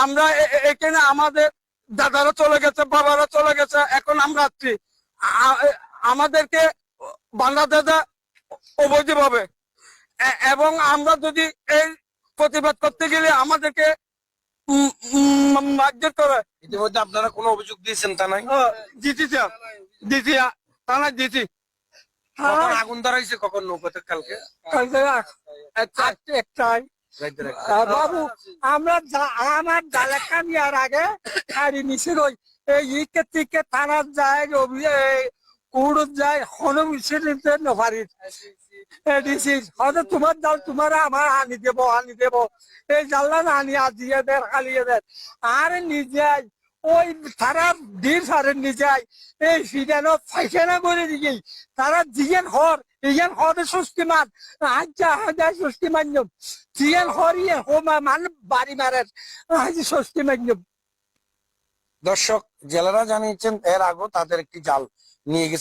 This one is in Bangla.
আমরা এখানে আমাদের দাদারা চলে গেছে, বাবারা চলে গেছে, এখন আমরা আছি। আমাদেরকে বাংলা দাদা অবৈধ ভাবে, এবং আমরা যদি এই প্রতিবাদ করতে গেলে আমাদেরকে মারধর করে। ইতিমধ্যে আপনারা কোনো অভিযোগ দিয়েছেন থানায়? দিছি থানায় দিছি। কখন আগুন ধরাইছে, কখন নৌকাতে? কালকে একটাই। বাবু আমরা আমার জালেকা নেওয়ার আগে গাড়ি মিছিল ওই ইকে টিকে থানার যায়, কুড় যায়, হনো মিছিল নফারির হয়তো তোমার জাল তোমার আমার আনি দেব এই জানলা না আনি আজিয়ে দেয় খালিয়ে দেয় আর নিজে ওই তারা ডির সারের নিজে এই সিডানো ফাইখানা করে দিকে তারা জিয়ান হর ইয়ান হরে সুষ্টি মান আজ্জা হাজার সুষ্টি মান্যম জিয়ান হরিয়ে হোমা মান বাড়ি মারের আজ সুষ্টি মান্যম। দর্শক, জেলেরা জানিয়েছেন এর আগেও তাদের একটি জাল নিয়ে গেছে।